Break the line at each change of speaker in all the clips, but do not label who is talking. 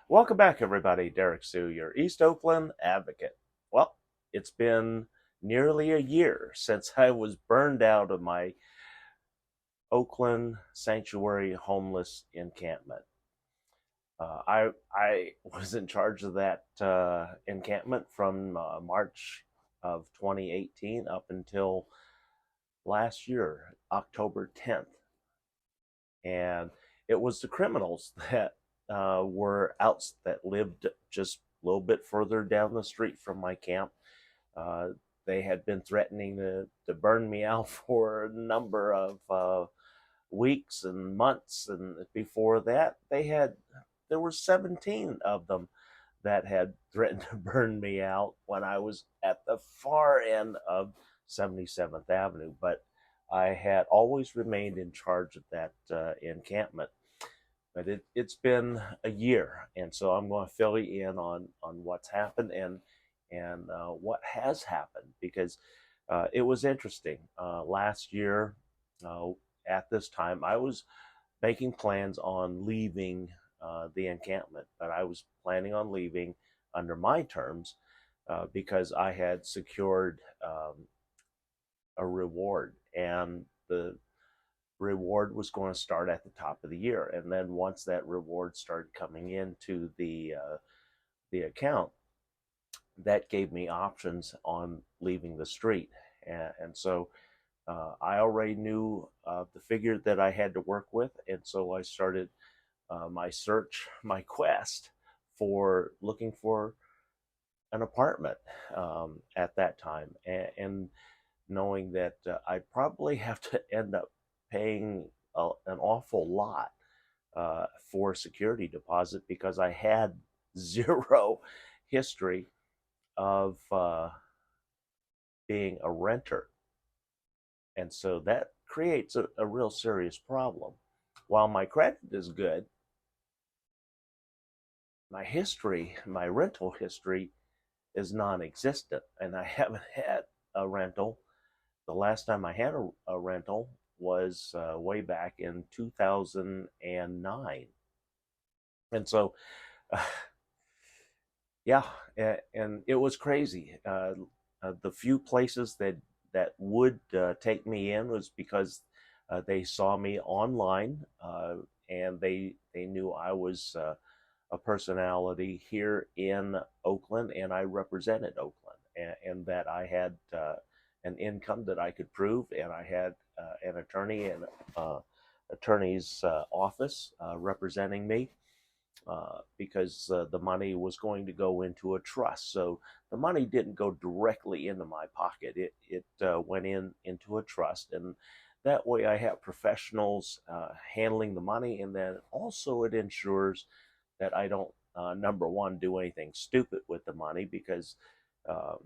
Welcome back, everybody. Derrick Soo, your East Oakland advocate. Well, it's been nearly a year since I was burned out of my Oakland sanctuary homeless encampment. I was in charge of that encampment from March of 2018 up until last year, October 10th, and it was the criminals that were out that lived just a little bit further down the street from my camp. Uh, they had been threatening to burn me out for a number of weeks and months, and before that, there were 17 of them that had threatened to burn me out when I was at the far end of 77th Avenue. But I had always remained in charge of that encampment. But it's been a year, and so I'm going to fill you in on what's happened and what has happened, because it was interesting. Last year, uh, at this time, I was making plans on leaving the encampment, but I was planning on leaving under my terms because I had secured a reward, and the reward was going to start at the top of the year. And then once that reward started coming into the account, that gave me options on leaving the street. And so I already knew the figure that I had to work with, and so I started my search, my quest for looking for an apartment at that time, and knowing that I'd probably have to end up paying an awful lot for security deposit, because I had zero history of being a renter. And so that creates a real serious problem. While my credit is good, my history, my rental history, is non existent. And I haven't had a rental. The last time I had a rental was way back in 2009. And so, uh, yeah, and it was crazy. The few places that would take me in was because they saw me online, and they knew I was a personality here in Oakland, and I represented Oakland, and that I had an income that I could prove, and I had an attorney and attorney's office representing me, because the money was going to go into a trust. So the money didn't go directly into my pocket. It went into a trust, and that way I have professionals handling the money, and then also it ensures that I don't, number one, do anything stupid with the money, because um,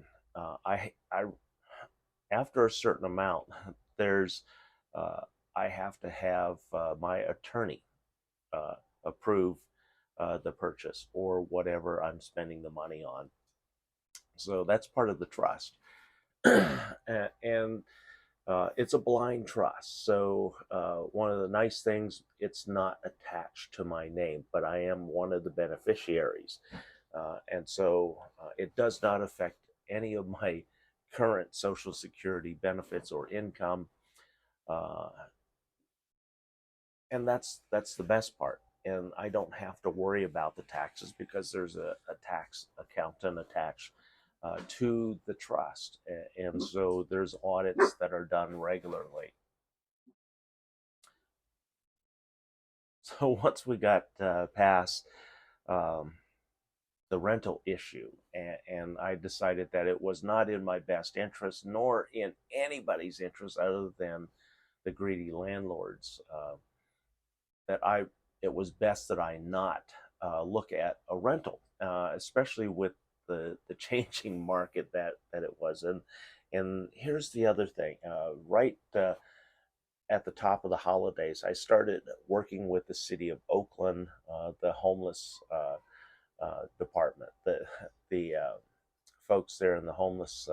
I after a certain amount, there's uh, I have to have my attorney approve the purchase or whatever I'm spending the money on. So that's part of the trust. And it's a blind trust. So one of the nice things, it's not attached to my name, but I am one of the beneficiaries. And so it does not affect any of my current Social Security benefits or income. Uh, and that's the best part. And I don't have to worry about the taxes, because there's a tax accountant attached to the trust, and so there's audits that are done regularly. So once we got past um, the rental issue, and I decided that it was not in my best interest, nor in anybody's interest other than the greedy landlords, that I it was best that I not look at a rental, especially with the changing market that it was. And here's the other thing: right at the top of the holidays, I started working with the city of Oakland, the homeless department, the folks there in the homeless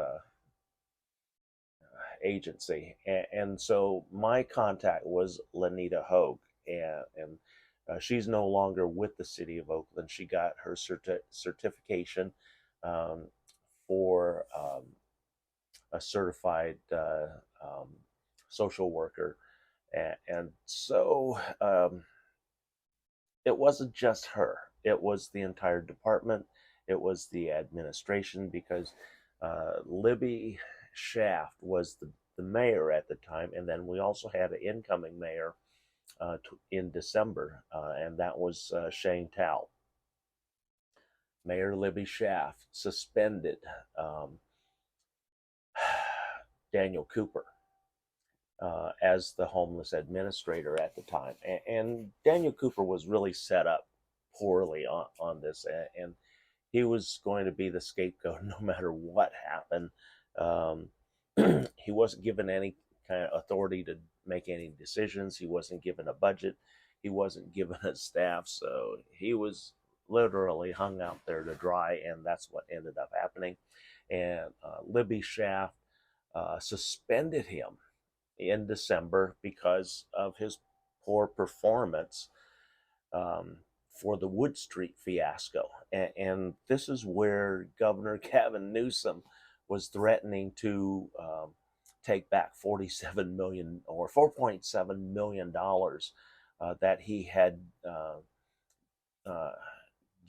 agency, and so my contact was Lanita Hogue, and She's no longer with the city of Oakland. She got her certification um, for a certified social worker. And so it wasn't just her, it was the entire department, it was the administration, because Libby Shaft was the mayor at the time, and then we also had an incoming mayor in December, and that was Shane Tao. Mayor Libby Shaft suspended Daniel Cooper as the homeless administrator at the time. And Daniel Cooper was really set up poorly on this, and he was going to be the scapegoat no matter what happened. Um, he wasn't given any kind of authority to make any decisions. He wasn't given a budget. He wasn't given a staff. So he was literally hung out there to dry, and that's what ended up happening. And Libby Shaft suspended him in December because of his poor performance for the Wood Street fiasco. And this is where Governor Gavin Newsom was threatening to take back 47 million or 4.7 million dollars that he had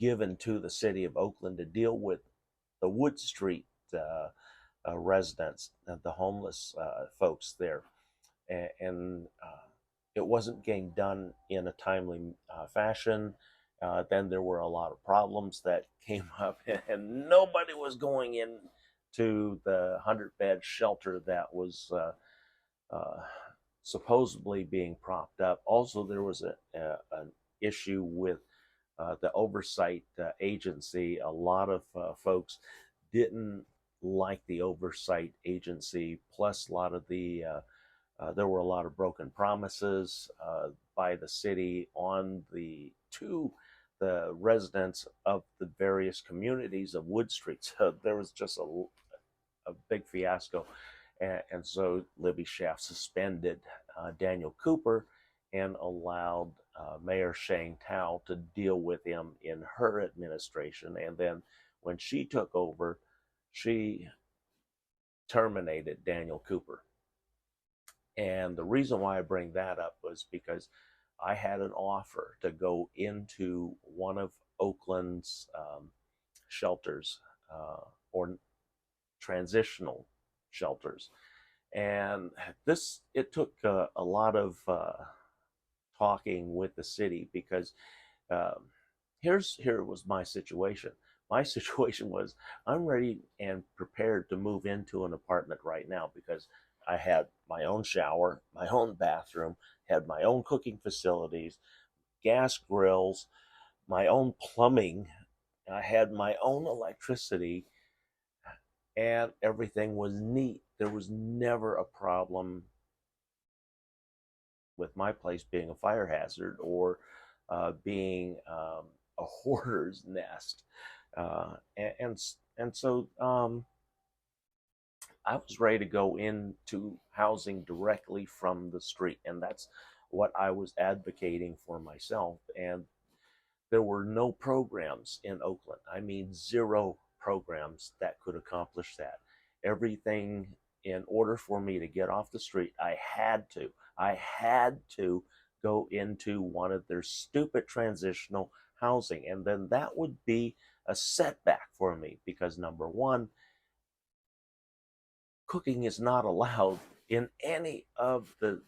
given to the city of Oakland to deal with the Wood Street residents, the homeless folks there. And it wasn't getting done in a timely fashion. Then there were a lot of problems that came up, and nobody was going in to the 100-bed shelter that was supposedly being propped up. Also, there was an issue with the oversight agency. A lot of folks didn't like the oversight agency, plus a lot of the there were a lot of broken promises by the city to the residents of the various communities of Wood Street. So there was just a big fiasco. And so Libby Shaft suspended Daniel Cooper and allowed Mayor Shane Tao to deal with him in her administration. And then when she took over, she terminated Daniel Cooper. And the reason why I bring that up was because I had an offer to go into one of Oakland's shelters or transitional shelters. And it took a lot of talking with the city, because here was my situation. My situation was, I'm ready and prepared to move into an apartment right now, because I had my own shower, my own bathroom, had my own cooking facilities, gas grills, my own plumbing. I had my own electricity, and everything was neat. There was never a problem with my place being a fire hazard or being a hoarder's nest. And so I was ready to go into housing directly from the street, and that's what I was advocating for myself. And there were no programs in Oakland. I mean, zero programs that could accomplish that. Everything, in order for me to get off the street, I had to go into one of their stupid transitional housing. And then that would be a setback for me, because number one, cooking is not allowed in any of the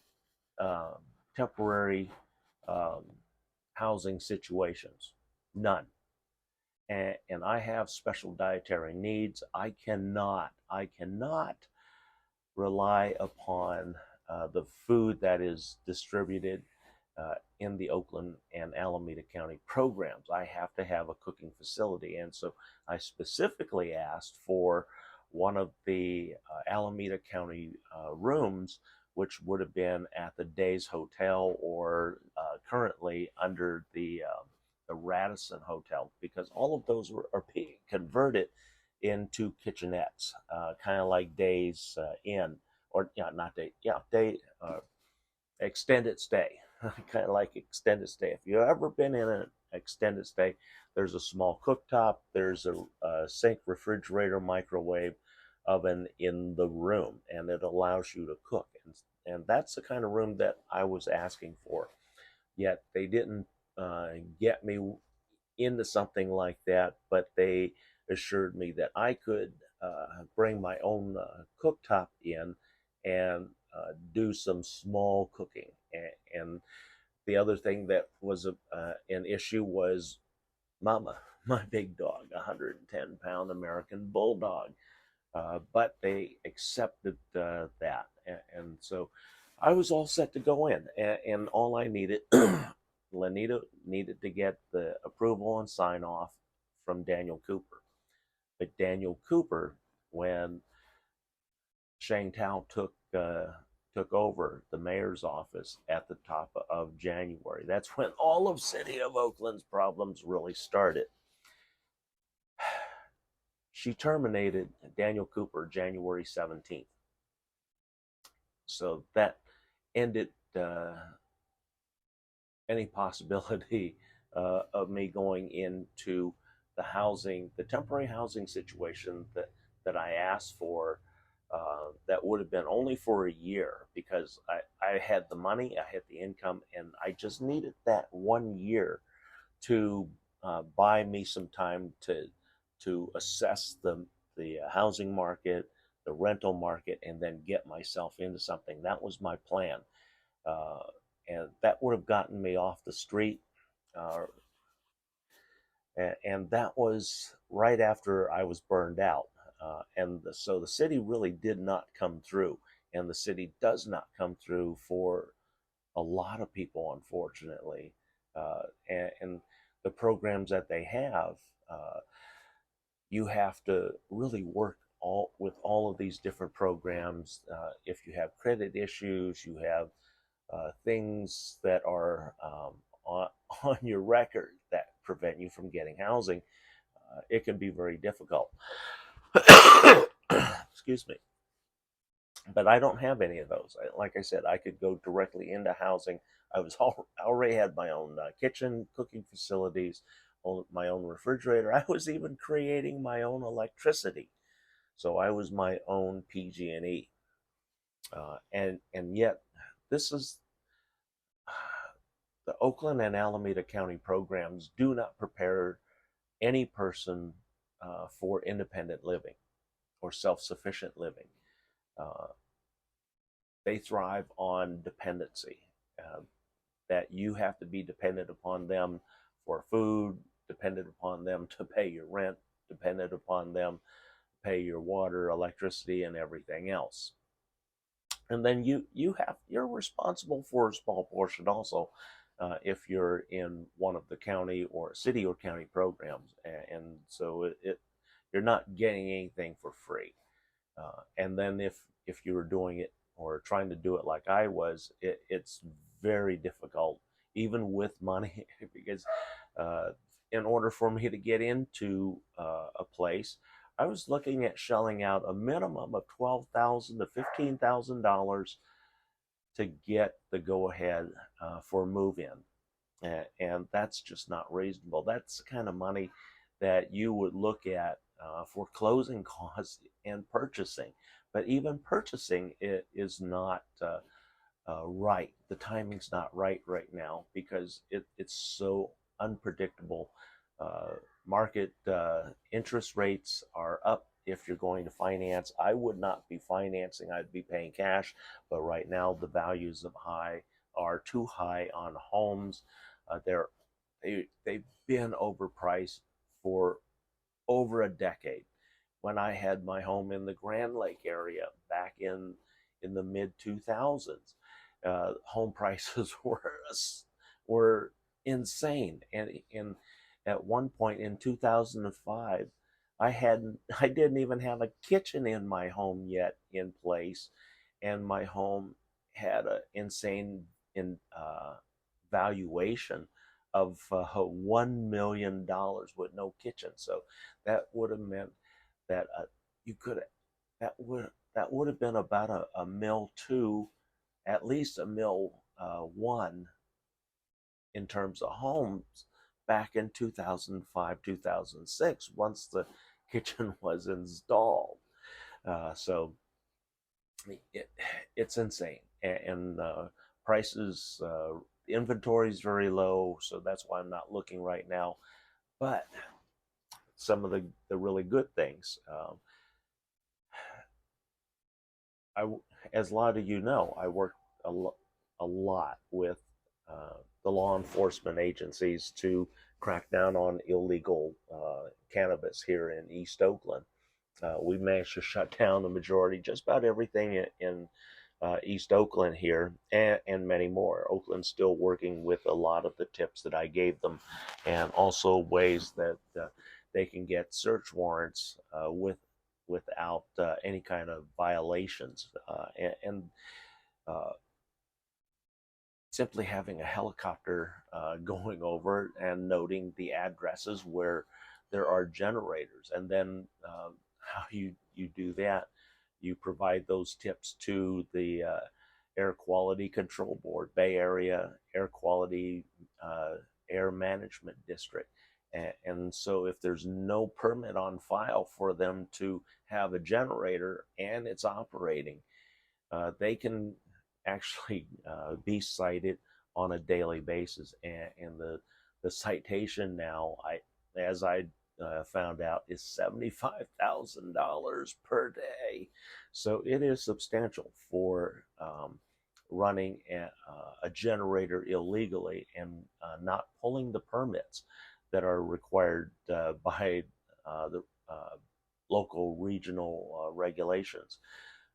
temporary um, housing situations. None. And I have special dietary needs. I cannot rely upon the food that is distributed in the Oakland and Alameda County programs. I have to have a cooking facility. And so I specifically asked for one of the Alameda County rooms, which would have been at the Days Hotel, or currently under the Radisson Hotel, because all of those are being converted into kitchenettes, kind of like Days Inn, or yeah, not Day, yeah, Day extended stay. kind of like extended stay. If you've ever been in an extended stay, there's a small cooktop, there's a sink, refrigerator, microwave, oven in the room, and it allows you to cook. And that's the kind of room that I was asking for. Yet they didn't get me into something like that, but they assured me that I could bring my own cooktop in and do some small cooking. And the other thing that was an issue was Mama, my big dog, 110-pound American bulldog. But they accepted that. And so I was all set to go in. And all I needed, Lanita needed to get the approval and sign off from Daniel Cooper. But Daniel Cooper, when Shane Tao took over the mayor's office at the top of January. That's when all of City of Oakland's problems really started. She terminated Daniel Cooper January 17th. So that ended any possibility of me going into the temporary housing situation that I asked for. That would have been only for a year because I had the money, I had the income, and I just needed that 1 year to buy me some time to assess the housing market, the rental market, and then get myself into something. That was my plan, uh, and that would have gotten me off the street. Uh, and that was right after I was burned out. So the city really did not come through, and the city does not come through for a lot of people, unfortunately. And the programs that they have, uh, you have to really work with all of these different programs. If you have credit issues, you have things that are on, on your record that prevent you from getting housing, it can be very difficult. Excuse me. But I don't have any of those. Like I said, I could go directly into housing. Already had my own kitchen, cooking facilities, my own refrigerator. I was even creating my own electricity, so I was my own PG&E. And yet, this is the Oakland and Alameda County programs do not prepare any person for independent living or self-sufficient living. Uh, they thrive on dependency. Uh, that you have to be dependent upon them for food, dependent upon them to pay your rent, dependent upon them to pay your water, electricity, and everything else. And then you're responsible for a small portion also, if you're in one of the county or city or county programs, and so you're not getting anything for free. And then if you were doing it or trying to do it like I was, it's very difficult, even with money, because in order for me to get into a place, I was looking at shelling out a minimum of $12,000 to $15,000 to get the go ahead for move in, and that's just not reasonable. That's the kind of money that you would look at for closing costs and purchasing. But even purchasing it is not right. The timing's not right now because it's so unpredictable. Uh, Market interest rates are up. If you're going to finance, I would not be financing. I'd be paying cash. But right now, the values are too high on homes. They've been overpriced for over a decade. When I had my home in the Grand Lake area back in the mid 2000s, home prices were insane. And at one point in 2005, I didn't even have a kitchen in my home yet in place, and my home had an insane valuation of $1 million with no kitchen. So that would have meant that you could that would have been about a mill two, at least a mill one in terms of homes back in 2005, 2006, once the kitchen was installed. So it, it's insane. And prices, inventory is very low, so that's why I'm not looking right now. But some of the really good things, I, as a lot of you know, I worked a lot with the law enforcement agencies to crack down on illegal cannabis here in East Oakland. We managed to shut down the majority, just about everything in East Oakland here, and many more. Oakland's still working with a lot of the tips that I gave them, and also ways that they can get search warrants without any kind of violations, and uh, simply having a helicopter going over and noting the addresses where there are generators, and then how you do that, you provide those tips to the Air Quality Control Board, Bay Area Air Quality Air Management District. And so if there's no permit on file for them to have a generator and it's operating, they can actually be cited on a daily basis. And the citation now, as I found out, is $75,000 per day. So it is substantial for running a generator illegally and not pulling the permits that are required by the local regional regulations.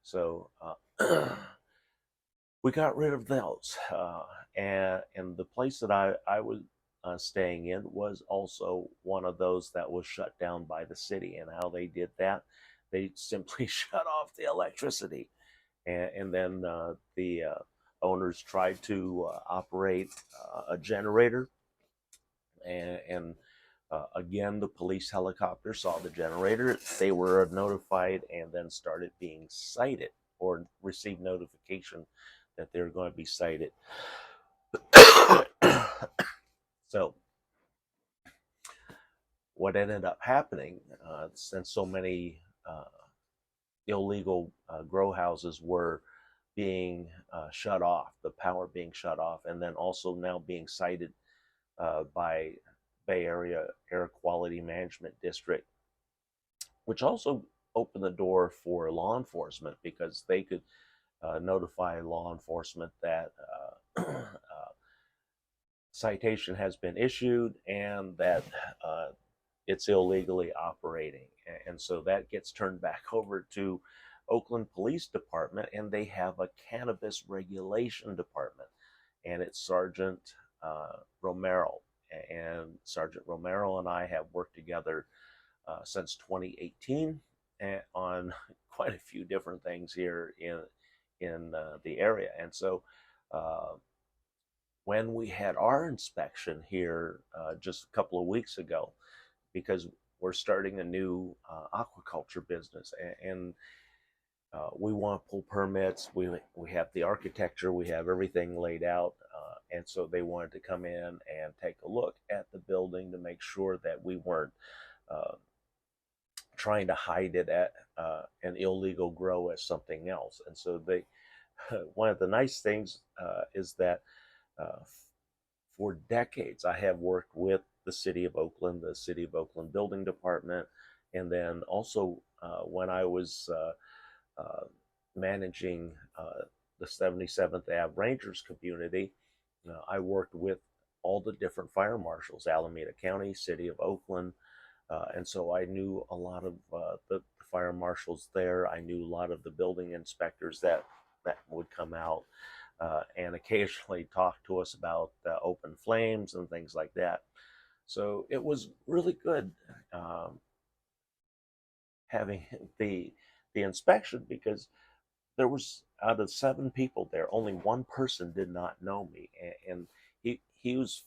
So we got rid of those. And the place that I was staying in was also one of those that was shut down by the city. And how they did that, they simply shut off the electricity. And then the owners tried to operate a generator. And again, the police helicopter saw the generator. They were notified and then started being cited, or received notification that they're going to be cited. So what ended up happening, since so many illegal grow houses were being shut off, the power being shut off, and then also now being cited by Bay Area Air Quality Management District, which also opened the door for law enforcement, because they could notify law enforcement that citation has been issued and that it's illegally operating. And so that gets turned back over to Oakland Police Department, and they have a cannabis regulation department, and it's Sergeant Romero. And Sergeant Romero and I have worked together since 2018 on quite a few different things here in the area. And so when we had our inspection here just a couple of weeks ago, because we're starting a new aquaculture business, and we want to pull permits. We have the architecture, we have everything laid out, and so they wanted to come in and take a look at the building to make sure that we weren't trying to hide it at an illegal grow as something else. And so they, one of the nice things is that for decades I have worked with the City of Oakland, the City of Oakland Building Department, and then also when I was managing the 77th Ave Rangers community, I worked with all the different fire marshals, Alameda County, City of Oakland, and so I knew a lot of the fire marshals there. I knew a lot of the building inspectors that would come out and occasionally talk to us about open flames and things like that. So it was really good having the inspection, because there was, out of 7 people there, only one person did not know me, and he was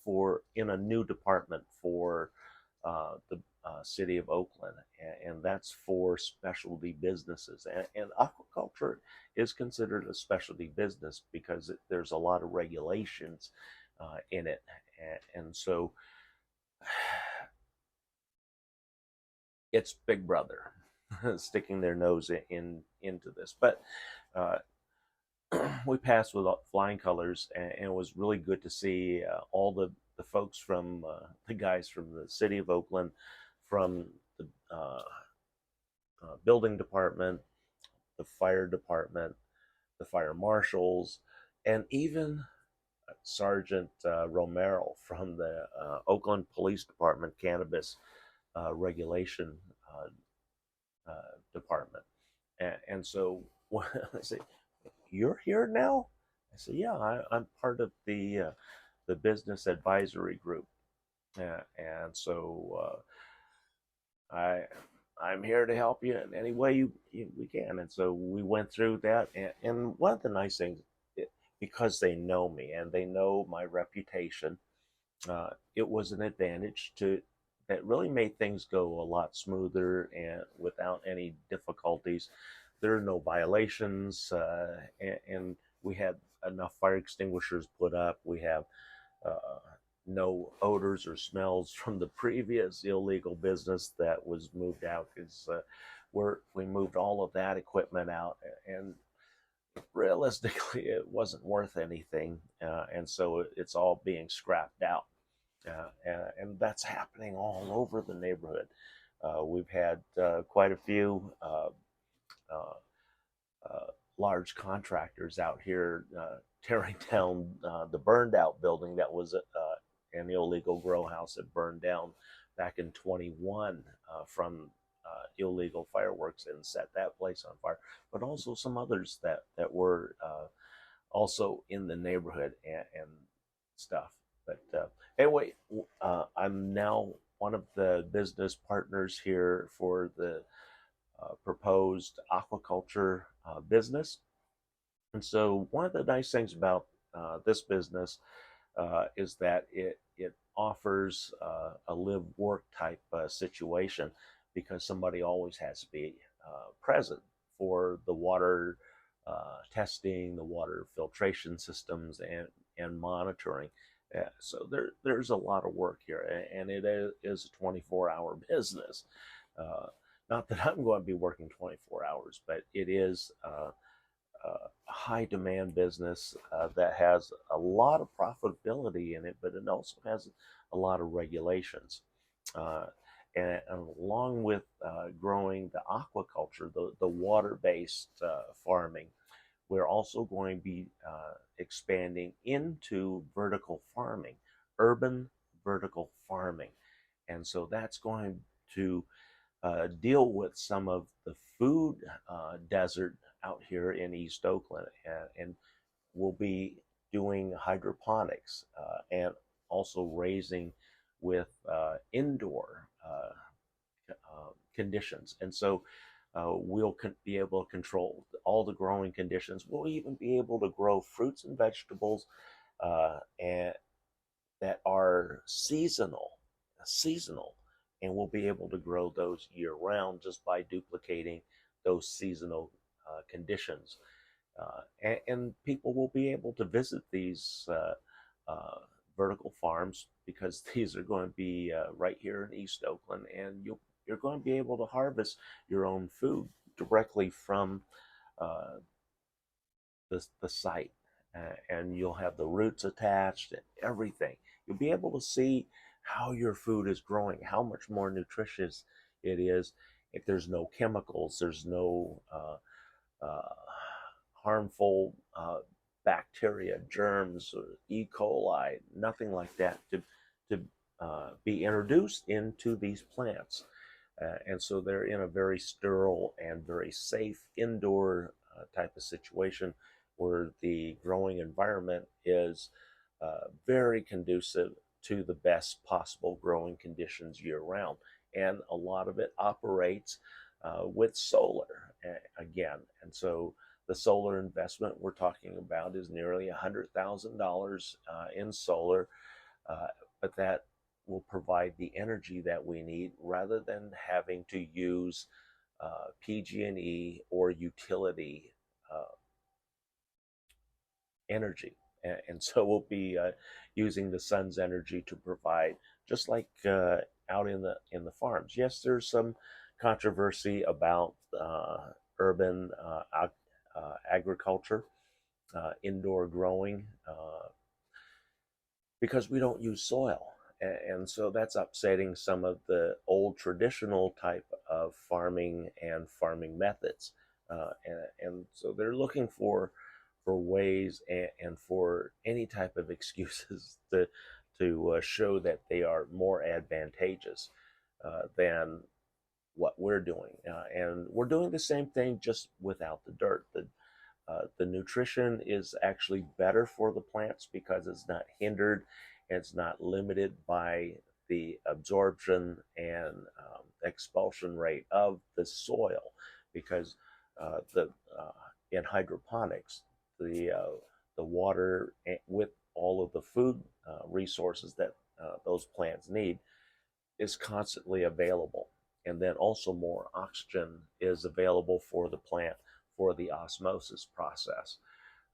in a new department for the City of Oakland, and that's for specialty businesses. And aquaculture is considered a specialty business because there's a lot of regulations in it, And so it's Big Brother sticking their nose into this. But uh, we passed with flying colors, and it was really good to see all the folks from the guys from the city of Oakland, from the building department, the fire department, the fire marshals, and even Sergeant Romero from the Oakland Police Department cannabis regulation department. And so when I say, "You're here now?" I said, "Yeah, I'm part of the business advisory group, and so I I'm here to help you in any way we can." And so we went through that, and one of the nice things, because they know me and they know my reputation, it was an advantage to that really made things go a lot smoother and without any difficulties. There are no violations, and we had enough fire extinguishers put up. We have uh, no odors or smells from the previous illegal business that was moved out, because we moved all of that equipment out, and realistically it wasn't worth anything, and so it's all being scrapped out, and that's happening all over the neighborhood. We've had quite a few uh, uh, large contractors out here tearing down the burned out building that was an illegal grow house that burned down back in 21 from illegal fireworks, and set that place on fire, but also some others that were also in the neighborhood, and stuff. But anyway, I'm now one of the business partners here for the proposed aquaculture business. And so one of the nice things about this business is that it offers a live work type situation, because somebody always has to be present for the water testing, the water filtration systems, and monitoring. So there's a lot of work here, and it is a 24-hour business. Uh, Not that I'm going to be working 24 hours, but it is a high demand business that has a lot of profitability in it, but it also has a lot of regulations. Uh, and along with growing the aquaculture, the water based farming, we're also going to be expanding into vertical farming, urban vertical farming. And so that's going to deal with some of the food desert out here in East Oakland, and we'll be doing hydroponics and also raising with indoor conditions. And so we'll be able to control all the growing conditions. We'll even be able to grow fruits and vegetables and that are seasonal, and we'll be able to grow those year round just by duplicating those seasonal conditions. And people will be able to visit these vertical farms, because these are going to be right here in East Oakland, and you're going to be able to harvest your own food directly from uh, the site, and you'll have the roots attached and everything. You'll be able to see how your food is growing, how much more nutritious it is. If there's no chemicals, there's no uh, harmful bacteria, germs, or E. coli, nothing like that to be introduced into these plants. And so they're in a very sterile and very safe indoor type of situation, where the growing environment is very conducive to the best possible growing conditions year round. And a lot of it operates with solar again. And so the solar investment we're talking about is nearly $100,000 in solar, but that will provide the energy that we need, rather than having to use PG&E or utility energy. and so we'll be using the sun's energy to provide, just like out in the farms. Yes, there's some controversy about urban agriculture, indoor growing, because we don't use soil. And so that's upsetting some of the old traditional type of farming and farming methods. And so they're looking for ways and for any type of excuses to show that they are more advantageous than what we're doing. And we're doing the same thing, just without the dirt. The nutrition is actually better for the plants because it's not hindered, it's not limited by the absorption and expulsion rate of the soil, because the in hydroponics, the water with all of the food resources that those plants need is constantly available. And then also more oxygen is available for the plant for the osmosis process.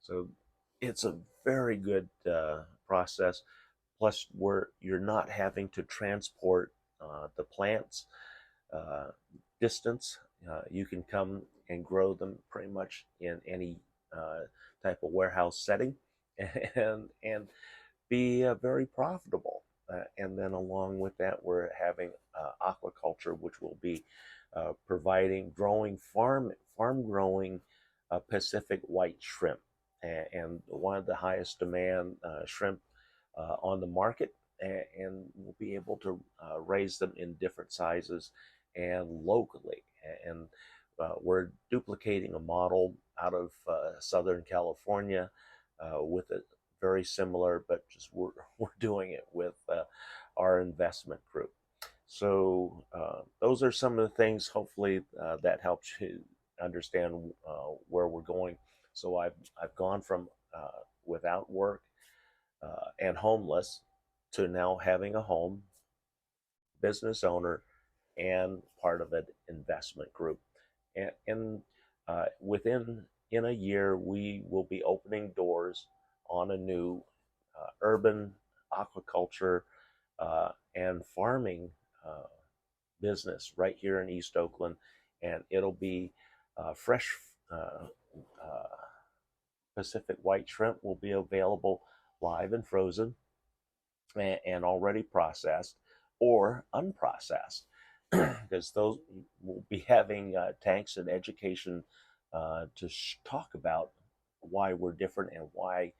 So it's a very good process. Plus, where you're not having to transport the plants uh, distance. You can come and grow them pretty much in any type of warehouse setting, and be very profitable. And then along with that, we're having aquaculture, which will be providing growing farm growing Pacific white shrimp, and one of the highest demand shrimp on the market, and we'll be able to raise them in different sizes and locally. And we're duplicating a model out of Southern California with a very similar, but just we're doing it with our investment group. So those are some of the things. Hopefully that helps you understand where we're going. So I've gone from without work and homeless to now having a home, business owner, and part of an investment group. And within in a year, we will be opening doors on a new urban aquaculture and farming business right here in East Oakland, and it'll be fresh uh, Pacific white shrimp will be available live and frozen and already processed or unprocessed, because those will be having tanks and education to talk about why we're different and why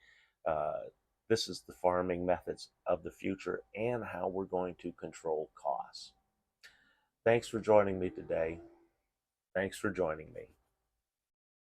uh, this is the farming methods of the future and how we're going to control costs. Thanks for joining me today. Thanks for joining me.